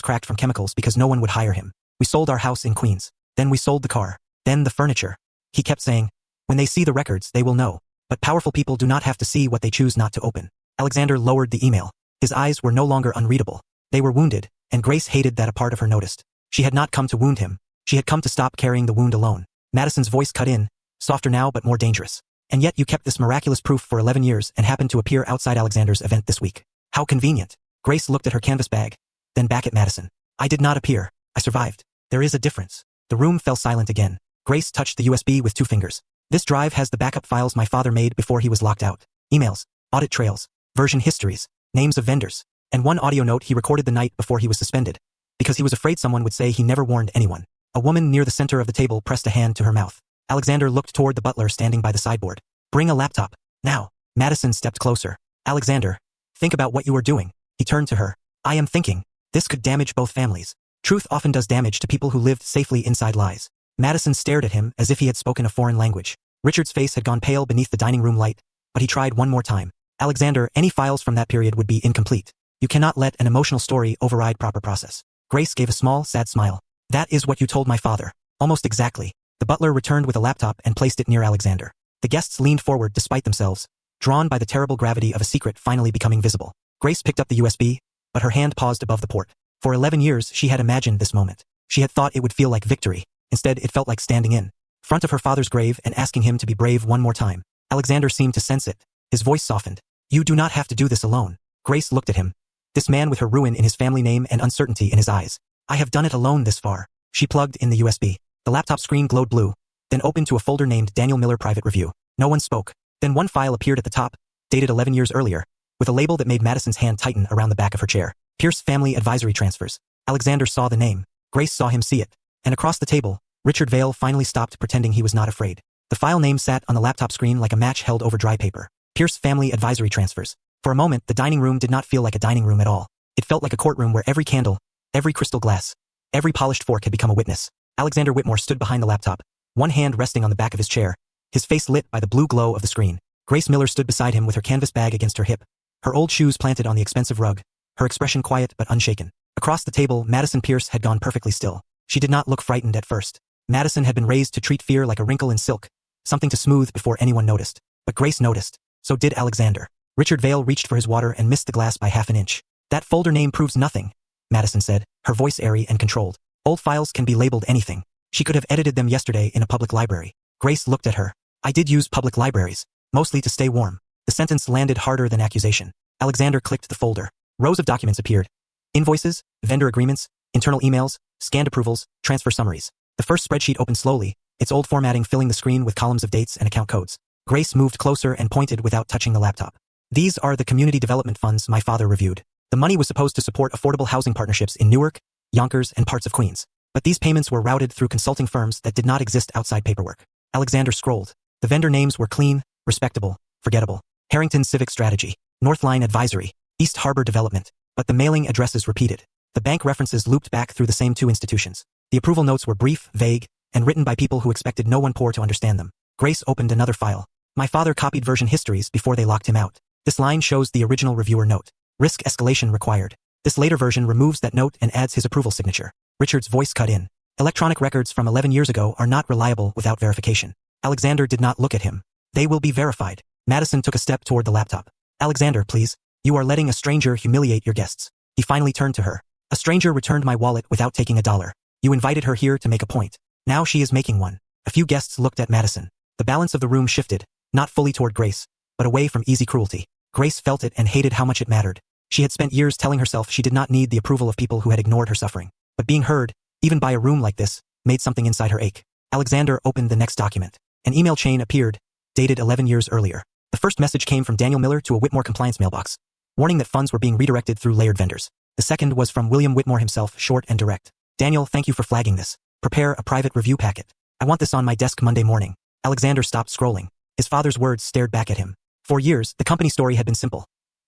cracked from chemicals because no one would hire him. We sold our house in Queens. Then we sold the car. Then the furniture. He kept saying, when they see the records, they will know. But powerful people do not have to see what they choose not to open. Alexander lowered the email. His eyes were no longer unreadable. They were wounded, and Grace hated that a part of her noticed. She had not come to wound him. She had come to stop carrying the wound alone. Madison's voice cut in, softer now but more dangerous. And yet you kept this miraculous proof for 11 years and happened to appear outside Alexander's event this week. How convenient. Grace looked at her canvas bag, then back at Madison. I did not appear. I survived. There is a difference. The room fell silent again. Grace touched the USB with 2 fingers. This drive has the backup files my father made before he was locked out. Emails, audit trails, version histories, names of vendors, and 1 audio note he recorded the night before he was suspended, because he was afraid someone would say he never warned anyone. A woman near the center of the table pressed a hand to her mouth. Alexander looked toward the butler standing by the sideboard. Bring a laptop. Now. Madison stepped closer. Alexander, think about what you are doing. He turned to her. I am thinking. This could damage both families. Truth often does damage to people who lived safely inside lies. Madison stared at him as if he had spoken a foreign language. Richard's face had gone pale beneath the dining room light, but he tried one more time. Alexander, any files from that period would be incomplete. You cannot let an emotional story override proper process. Grace gave a small, sad smile. That is what you told my father. Almost exactly. The butler returned with a laptop and placed it near Alexander. The guests leaned forward despite themselves, drawn by the terrible gravity of a secret finally becoming visible. Grace picked up the USB, but her hand paused above the port. For 11 years she had imagined this moment. She had thought it would feel like victory. Instead it felt like standing in front of her father's grave and asking him to be brave one more time. Alexander seemed to sense it. His voice softened. You do not have to do this alone. Grace looked at him. This man with her ruin in his family name and uncertainty in his eyes. I have done it alone this far. She plugged in the USB. The laptop screen glowed blue, then opened to a folder named Daniel Miller Private Review. No one spoke. Then one file appeared at the top, dated 11 years earlier, with a label that made Madison's hand tighten around the back of her chair. Pierce Family Advisory Transfers. Alexander saw the name. Grace saw him see it. And across the table, Richard Vale finally stopped pretending he was not afraid. The file name sat on the laptop screen like a match held over dry paper. Pierce Family Advisory Transfers. For a moment, the dining room did not feel like a dining room at all. It felt like a courtroom where every candle, every crystal glass, every polished fork had become a witness. Alexander Whitmore stood behind the laptop, one hand resting on the back of his chair, his face lit by the blue glow of the screen. Grace Miller stood beside him with her canvas bag against her hip, her old shoes planted on the expensive rug, her expression quiet but unshaken. Across the table, Madison Pierce had gone perfectly still. She did not look frightened at first. Madison had been raised to treat fear like a wrinkle in silk, something to smooth before anyone noticed. But Grace noticed. So did Alexander. Richard Vale reached for his water and missed the glass by half an inch. That folder name proves nothing, Madison said, her voice airy and controlled. Old files can be labeled anything. She could have edited them yesterday in a public library. Grace looked at her. I did use public libraries, mostly to stay warm. The sentence landed harder than accusation. Alexander clicked the folder. Rows of documents appeared. Invoices, vendor agreements, internal emails, scanned approvals, transfer summaries. The first spreadsheet opened slowly, its old formatting filling the screen with columns of dates and account codes. Grace moved closer and pointed without touching the laptop. These are the community development funds my father reviewed. The money was supposed to support affordable housing partnerships in Newark, Yonkers, and parts of Queens. But these payments were routed through consulting firms that did not exist outside paperwork. Alexander scrolled. The vendor names were clean, respectable, forgettable. Harrington Civic Strategy, Northline Advisory, East Harbor Development. But the mailing addresses repeated. The bank references looped back through the same 2 institutions. The approval notes were brief, vague, and written by people who expected no one poor to understand them. Grace opened another file. My father copied version histories before they locked him out. This line shows the original reviewer note. Risk escalation required. This later version removes that note and adds his approval signature. Richard's voice cut in. Electronic records from 11 years ago are not reliable without verification. Alexander did not look at him. They will be verified. Madison took a step toward the laptop. Alexander, please. You are letting a stranger humiliate your guests. He finally turned to her. A stranger returned my wallet without taking $1. You invited her here to make a point. Now she is making one. A few guests looked at Madison. The balance of the room shifted, not fully toward Grace, but away from easy cruelty. Grace felt it and hated how much it mattered. She had spent years telling herself she did not need the approval of people who had ignored her suffering. But being heard, even by a room like this, made something inside her ache. Alexander opened the next document. An email chain appeared, dated 11 years earlier. The first message came from Daniel Miller to a Whitmore compliance mailbox, warning that funds were being redirected through layered vendors. The second was from William Whitmore himself, short and direct. Daniel, thank you for flagging this. Prepare a private review packet. I want this on my desk Monday morning. Alexander stopped scrolling. His father's words stared back at him. For years, the company story had been simple.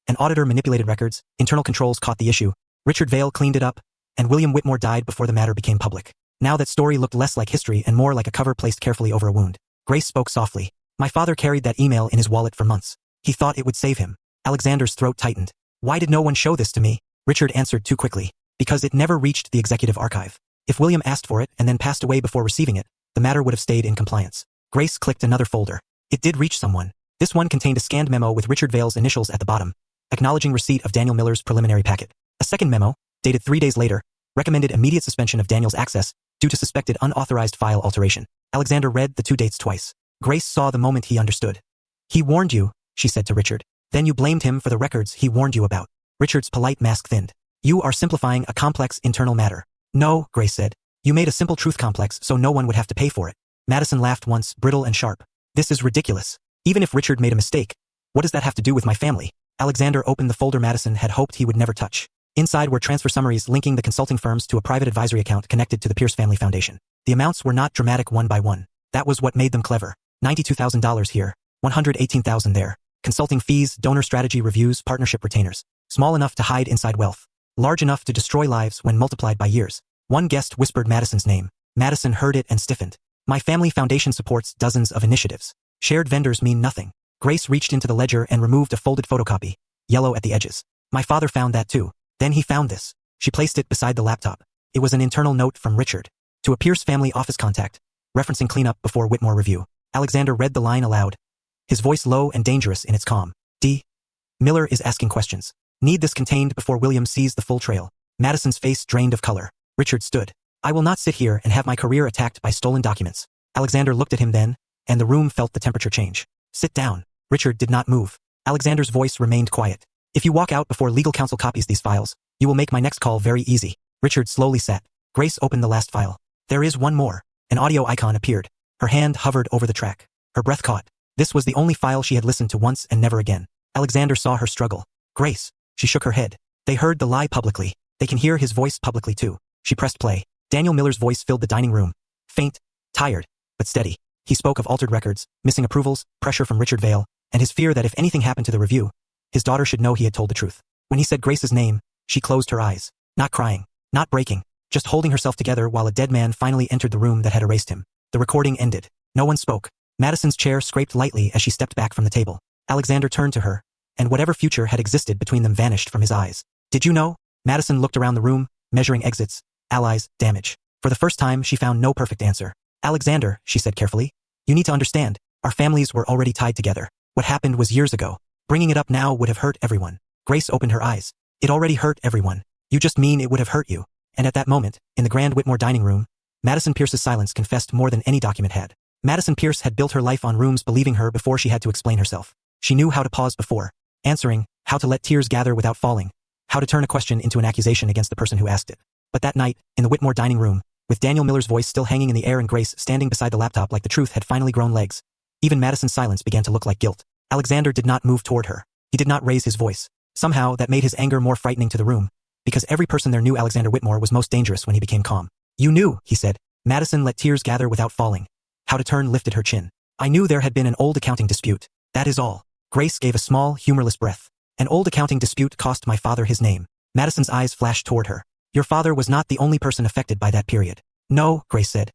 An auditor manipulated records, internal controls caught the issue, Richard Vail cleaned it up, and William Whitmore died before the matter became public. Now that story looked less like history and more like a cover placed carefully over a wound. Grace spoke softly. My father carried that email in his wallet for months. He thought it would save him. Alexander's throat tightened. Why did no one show this to me? Richard answered too quickly. Because it never reached the executive archive. If William asked for it and then passed away before receiving it, the matter would have stayed in compliance. Grace clicked another folder. It did reach someone. This one contained a scanned memo with Richard Vail's initials at the bottom, acknowledging receipt of Daniel Miller's preliminary packet. A second memo, dated 3 days later, recommended immediate suspension of Daniel's access due to suspected unauthorized file alteration. Alexander read the 2 dates twice. Grace saw the moment he understood. He warned you, she said to Richard. Then you blamed him for the records he warned you about. Richard's polite mask thinned. You are simplifying a complex internal matter. No, Grace said. You made a simple truth complex so no one would have to pay for it. Madison laughed once, brittle and sharp. This is ridiculous. Even if Richard made a mistake, what does that have to do with my family? Alexander opened the folder Madison had hoped he would never touch. Inside were transfer summaries linking the consulting firms to a private advisory account connected to the Pierce Family Foundation. The amounts were not dramatic one by one. That was what made them clever. $92,000 here, $118,000 there. Consulting fees, donor strategy reviews, partnership retainers. Small enough to hide inside wealth. Large enough to destroy lives when multiplied by years. One guest whispered Madison's name. Madison heard it and stiffened. My family foundation supports dozens of initiatives. Shared vendors mean nothing. Grace reached into the ledger and removed a folded photocopy, yellow at the edges. My father found that too. Then he found this. She placed it beside the laptop. It was an internal note from Richard. To a Pierce family office contact, referencing cleanup before Whitmore review. Alexander read the line aloud. His voice low and dangerous in its calm. D. Miller is asking questions. Need this contained before William sees the full trail. Madison's face drained of color. Richard stood. I will not sit here and have my career attacked by stolen documents. Alexander looked at him then, and the room felt the temperature change. Sit down. Richard did not move. Alexander's voice remained quiet. If you walk out before legal counsel copies these files, you will make my next call very easy. Richard slowly sat. Grace opened the last file. There is one more. An audio icon appeared. Her hand hovered over the track. Her breath caught. This was the only file she had listened to once and never again. Alexander saw her struggle. Grace. She shook her head. They heard the lie publicly. They can hear his voice publicly too. She pressed play. Daniel Miller's voice filled the dining room. Faint, tired, but steady. He spoke of altered records, missing approvals, pressure from Richard Vail, and his fear that if anything happened to the review, his daughter should know he had told the truth. When he said Grace's name, she closed her eyes. Not crying, not breaking, just holding herself together while a dead man finally entered the room that had erased him. The recording ended. No one spoke. Madison's chair scraped lightly as she stepped back from the table. Alexander turned to her, and whatever future had existed between them vanished from his eyes. Did you know? Madison looked around the room, measuring exits, allies, damage. For the first time, she found no perfect answer. Alexander, she said carefully, you need to understand, our families were already tied together. What happened was years ago. Bringing it up now would have hurt everyone. Grace opened her eyes. It already hurt everyone. You just mean it would have hurt you. And at that moment, in the Grand Whitmore dining room, Madison Pierce's silence confessed more than any document had. Madison Pierce had built her life on rooms believing her before she had to explain herself. She knew how to pause before answering, how to let tears gather without falling, how to turn a question into an accusation against the person who asked it. But that night, in the Whitmore dining room, with Daniel Miller's voice still hanging in the air and Grace standing beside the laptop like the truth had finally grown legs, even Madison's silence began to look like guilt. Alexander did not move toward her. He did not raise his voice. Somehow, that made his anger more frightening to the room, because every person there knew Alexander Whitmore was most dangerous when he became calm. You knew, he said. Madison let tears gather without falling. How to turn lifted her chin. I knew there had been an old accounting dispute. That is all. Grace gave a small, humorless breath. An old accounting dispute cost my father his name. Madison's eyes flashed toward her. Your father was not the only person affected by that period. No, Grace said.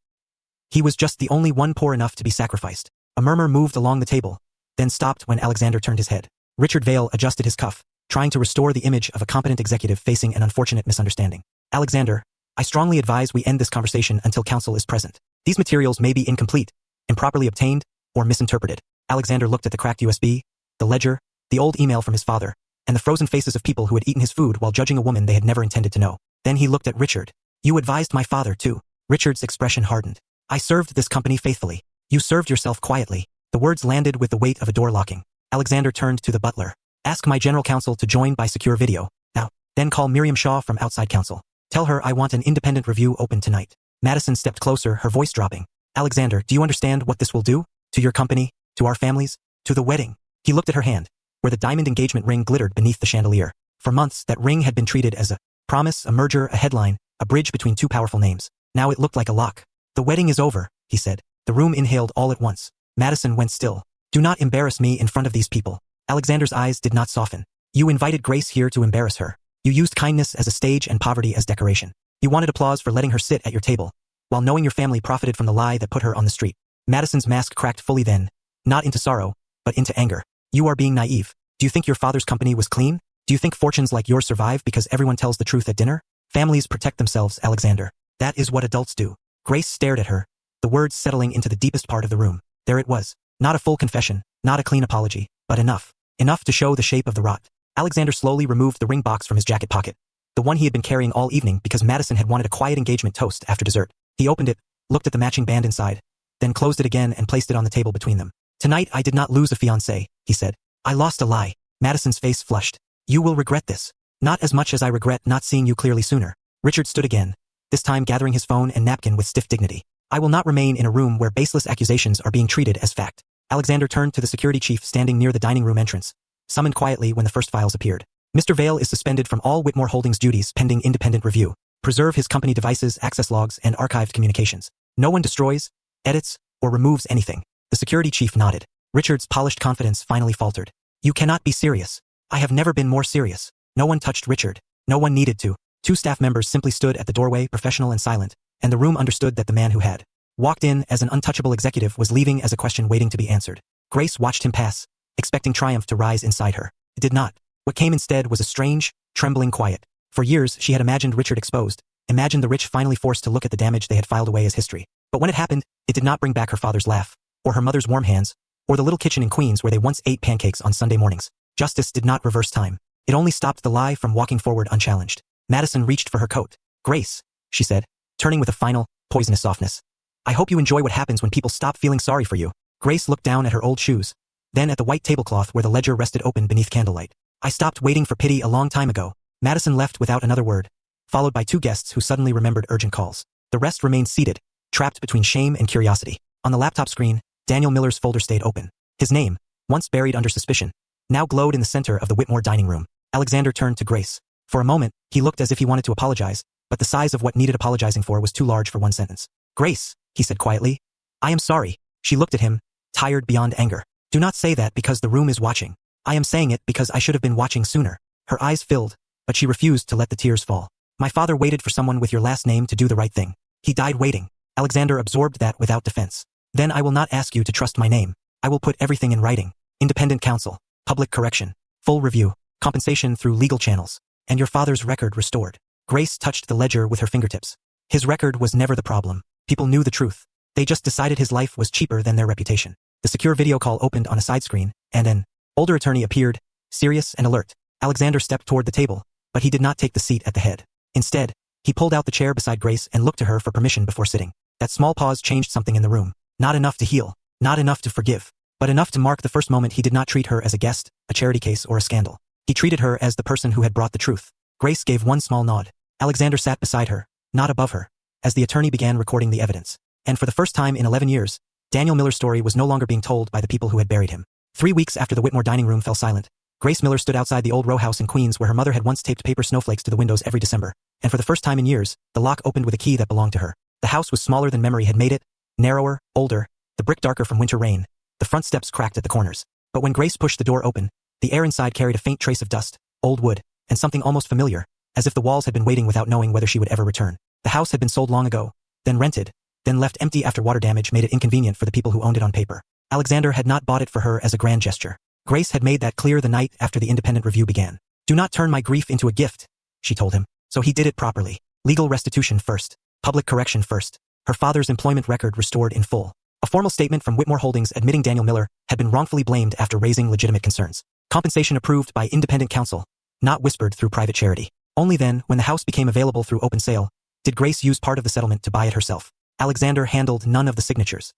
He was just the only one poor enough to be sacrificed. A murmur moved along the table, then stopped when Alexander turned his head. Richard Vale adjusted his cuff, trying to restore the image of a competent executive facing an unfortunate misunderstanding. Alexander, I strongly advise we end this conversation until counsel is present. These materials may be incomplete, improperly obtained, or misinterpreted. Alexander looked at the cracked USB, the ledger, the old email from his father, and the frozen faces of people who had eaten his food while judging a woman they had never intended to know. Then he looked at Richard. You advised my father too. Richard's expression hardened. I served this company faithfully. You served yourself quietly. The words landed with the weight of a door locking. Alexander turned to the butler. Ask my general counsel to join by secure video. Now, then call Miriam Shaw from outside counsel. Tell her I want an independent review open tonight. Madison stepped closer, her voice dropping. Alexander, do you understand what this will do? To your company? To our families? To the wedding? He looked at her hand, where the diamond engagement ring glittered beneath the chandelier. For months, that ring had been treated as a promise, a merger, a headline, a bridge between two powerful names. Now it looked like a lock. The wedding is over, he said. The room inhaled all at once. Madison went still. Do not embarrass me in front of these people. Alexander's eyes did not soften. You invited Grace here to embarrass her. You used kindness as a stage and poverty as decoration. You wanted applause for letting her sit at your table, while knowing your family profited from the lie that put her on the street. Madison's mask cracked fully then, not into sorrow, but into anger. You are being naive. Do you think your father's company was clean? Do you think fortunes like yours survive because everyone tells the truth at dinner? Families protect themselves, Alexander. That is what adults do. Grace stared at her, the words settling into the deepest part of the room. There it was. Not a full confession, not a clean apology, but enough. Enough to show the shape of the rot. Alexander slowly removed the ring box from his jacket pocket, the one he had been carrying all evening because Madison had wanted a quiet engagement toast after dessert. He opened it, looked at the matching band inside, then closed it again and placed it on the table between them. Tonight I did not lose a fiancé, he said. I lost a lie. Madison's face flushed. You will regret this. Not as much as I regret not seeing you clearly sooner. Richard stood again, this time gathering his phone and napkin with stiff dignity. I will not remain in a room where baseless accusations are being treated as fact. Alexander turned to the security chief standing near the dining room entrance, summoned quietly when the first files appeared. Mr. Vale is suspended from all Whitmore Holdings duties pending independent review. Preserve his company devices, access logs, and archived communications. No one destroys, edits, or removes anything. The security chief nodded. Richard's polished confidence finally faltered. You cannot be serious. I have never been more serious. No one touched Richard. No one needed to. Two staff members simply stood at the doorway, professional and silent, and the room understood that the man who had walked in as an untouchable executive was leaving as a question waiting to be answered. Grace watched him pass, expecting triumph to rise inside her. It did not. What came instead was a strange, trembling quiet. For years, she had imagined Richard exposed, imagined the rich finally forced to look at the damage they had filed away as history. But when it happened, it did not bring back her father's laugh, or her mother's warm hands, or the little kitchen in Queens where they once ate pancakes on Sunday mornings. Justice did not reverse time. It only stopped the lie from walking forward unchallenged. Madison reached for her coat. Grace, she said, turning with a final, poisonous softness. I hope you enjoy what happens when people stop feeling sorry for you. Grace looked down at her old shoes, then at the white tablecloth where the ledger rested open beneath candlelight. I stopped waiting for pity a long time ago. Madison left without another word, followed by two guests who suddenly remembered urgent calls. The rest remained seated, trapped between shame and curiosity. On the laptop screen, Daniel Miller's folder stayed open. His name, once buried under suspicion, now glowed in the center of the Whitmore dining room. Alexander turned to Grace. For a moment, he looked as if he wanted to apologize, but the size of what needed apologizing for was too large for one sentence. Grace, he said quietly. I am sorry. She looked at him, tired beyond anger. Do not say that because the room is watching. I am saying it because I should have been watching sooner. Her eyes filled, but she refused to let the tears fall. My father waited for someone with your last name to do the right thing. He died waiting. Alexander absorbed that without defense. Then I will not ask you to trust my name. I will put everything in writing. Independent counsel, public correction, full review, compensation through legal channels, and your father's record restored. Grace touched the ledger with her fingertips. His record was never the problem. People knew the truth. They just decided his life was cheaper than their reputation. The secure video call opened on a side screen, and an older attorney appeared, serious and alert. Alexander stepped toward the table, but he did not take the seat at the head. Instead, he pulled out the chair beside Grace and looked to her for permission before sitting. That small pause changed something in the room. Not enough to heal, not enough to forgive, but enough to mark the first moment he did not treat her as a guest, a charity case, or a scandal. He treated her as the person who had brought the truth. Grace gave one small nod. Alexander sat beside her, not above her, as the attorney began recording the evidence. And for the first time in 11 years, Daniel Miller's story was no longer being told by the people who had buried him. 3 weeks after the Whitmore dining room fell silent, Grace Miller stood outside the old row house in Queens where her mother had once taped paper snowflakes to the windows every December. And for the first time in years, the lock opened with a key that belonged to her. The house was smaller than memory had made it, narrower, older, the brick darker from winter rain. The front steps cracked at the corners. But when Grace pushed the door open, the air inside carried a faint trace of dust, old wood, and something almost familiar, as if the walls had been waiting without knowing whether she would ever return. The house had been sold long ago, then rented, then left empty after water damage made it inconvenient for the people who owned it on paper. Alexander had not bought it for her as a grand gesture. Grace had made that clear the night after the independent review began. Do not turn my grief into a gift, she told him. So he did it properly. Legal restitution first. Public correction first. Her father's employment record restored in full. A formal statement from Whitmore Holdings admitting Daniel Miller had been wrongfully blamed after raising legitimate concerns. Compensation approved by independent counsel, not whispered through private charity. Only then, when the house became available through open sale, did Grace use part of the settlement to buy it herself. Alexander handled none of the signatures.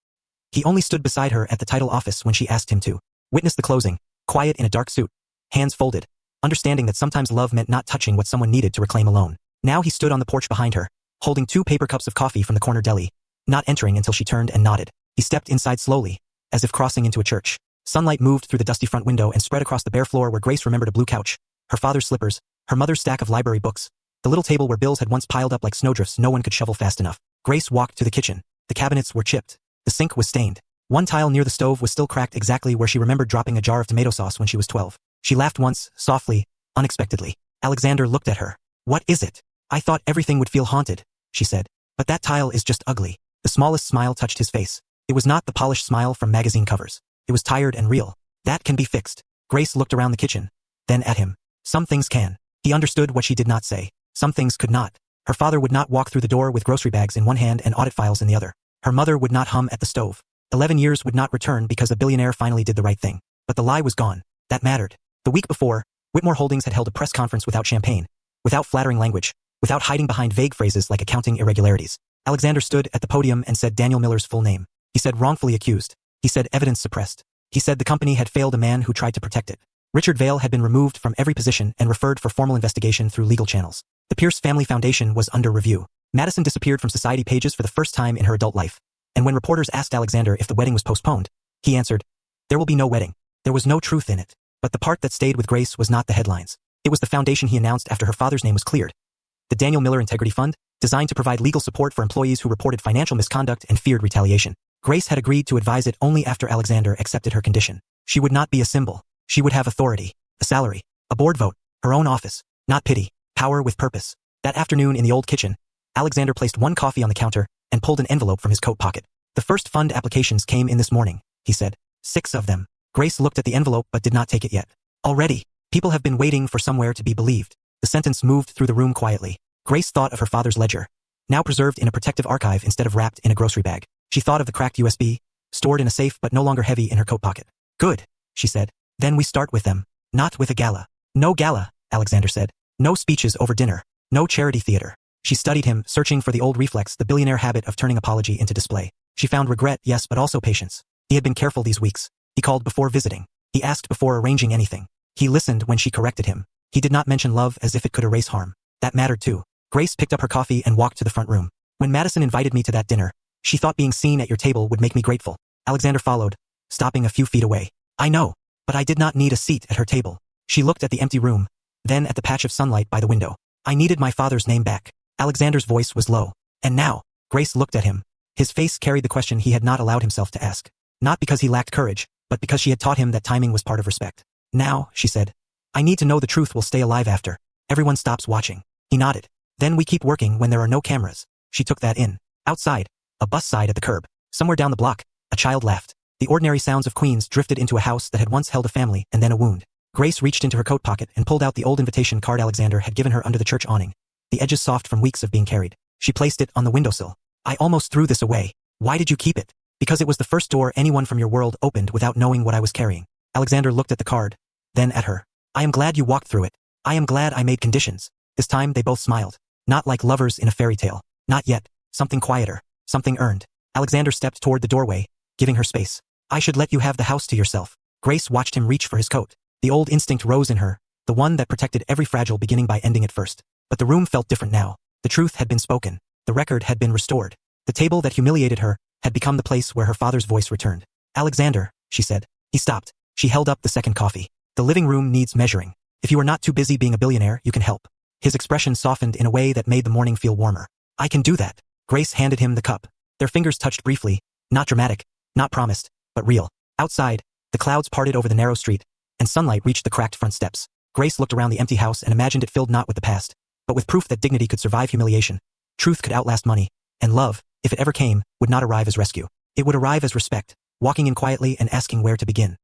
He only stood beside her at the title office when she asked him to. Witness the closing, quiet in a dark suit, hands folded, understanding that sometimes love meant not touching what someone needed to reclaim alone. Now he stood on the porch behind her, holding 2 paper cups of coffee from the corner deli, not entering until she turned and nodded. He stepped inside slowly, as if crossing into a church. Sunlight moved through the dusty front window and spread across the bare floor where Grace remembered a blue couch, her father's slippers, her mother's stack of library books, the little table where bills had once piled up like snowdrifts no one could shovel fast enough. Grace walked to the kitchen. The cabinets were chipped. The sink was stained. One tile near the stove was still cracked exactly where she remembered dropping a jar of tomato sauce when she was 12. She laughed once, softly, unexpectedly. Alexander looked at her. What is it? I thought everything would feel haunted, she said. But that tile is just ugly. The smallest smile touched his face. It was not the polished smile from magazine covers. It was tired and real. That can be fixed. Grace looked around the kitchen, then at him. Some things can. He understood what she did not say. Some things could not. Her father would not walk through the door with grocery bags in one hand and audit files in the other. Her mother would not hum at the stove. 11 years would not return because a billionaire finally did the right thing. But the lie was gone. That mattered. The week before, Whitmore Holdings had held a press conference without champagne, without flattering language, without hiding behind vague phrases like accounting irregularities. Alexander stood at the podium and said Daniel Miller's full name. He said wrongfully accused. He said evidence suppressed. He said the company had failed a man who tried to protect it. Richard Vail had been removed from every position and referred for formal investigation through legal channels. The Pierce Family Foundation was under review. Madison disappeared from society pages for the first time in her adult life. And when reporters asked Alexander if the wedding was postponed, he answered, there will be no wedding. There was no truth in it. But the part that stayed with Grace was not the headlines. It was the foundation he announced after her father's name was cleared. The Daniel Miller Integrity Fund, designed to provide legal support for employees who reported financial misconduct and feared retaliation. Grace had agreed to advise it only after Alexander accepted her condition. She would not be a symbol. She would have authority, a salary, a board vote, her own office, not pity, power with purpose. That afternoon in the old kitchen, Alexander placed 1 coffee on the counter and pulled an envelope from his coat pocket. The first fund applications came in this morning, he said. 6 of them. Grace looked at the envelope but did not take it yet. Already, people have been waiting for somewhere to be believed. The sentence moved through the room quietly. Grace thought of her father's ledger, now preserved in a protective archive instead of wrapped in a grocery bag. She thought of the cracked USB, stored in a safe but no longer heavy in her coat pocket. Good, she said. Then we start with them. Not with a gala. No gala, Alexander said. No speeches over dinner. No charity theater. She studied him, searching for the old reflex, the billionaire habit of turning apology into display. She found regret, yes, but also patience. He had been careful these weeks. He called before visiting. He asked before arranging anything. He listened when she corrected him. He did not mention love as if it could erase harm. That mattered too. Grace picked up her coffee and walked to the front room. When Madison invited me to that dinner, she thought being seen at your table would make me grateful. Alexander followed, stopping a few feet away. I know, but I did not need a seat at her table. She looked at the empty room, then at the patch of sunlight by the window. I needed my father's name back. Alexander's voice was low. And now, Grace looked at him. His face carried the question he had not allowed himself to ask. Not because he lacked courage, but because she had taught him that timing was part of respect. Now, she said, I need to know the truth will stay alive after everyone stops watching. He nodded. Then we keep working when there are no cameras. She took that in. Outside, a bus sighed at the curb. Somewhere down the block, a child laughed. The ordinary sounds of Queens drifted into a house that had once held a family and then a wound. Grace reached into her coat pocket and pulled out the old invitation card Alexander had given her under the church awning. The edges soft from weeks of being carried. She placed it on the windowsill. I almost threw this away. Why did you keep it? Because it was the first door anyone from your world opened without knowing what I was carrying. Alexander looked at the card, then at her. I am glad you walked through it. I am glad I made conditions. This time they both smiled. Not like lovers in a fairy tale. Not yet. Something quieter. Something earned. Alexander stepped toward the doorway, giving her space. I should let you have the house to yourself. Grace watched him reach for his coat. The old instinct rose in her, the one that protected every fragile beginning by ending it first. But the room felt different now. The truth had been spoken. The record had been restored. The table that humiliated her had become the place where her father's voice returned. Alexander, she said. He stopped. She held up the second coffee. The living room needs measuring. If you are not too busy being a billionaire, you can help. His expression softened in a way that made the morning feel warmer. I can do that. Grace handed him the cup. Their fingers touched briefly, not dramatic, not promised, but real. Outside, the clouds parted over the narrow street, and sunlight reached the cracked front steps. Grace looked around the empty house and imagined it filled not with the past, but with proof that dignity could survive humiliation, truth could outlast money, and love, if it ever came, would not arrive as rescue. It would arrive as respect, walking in quietly and asking where to begin.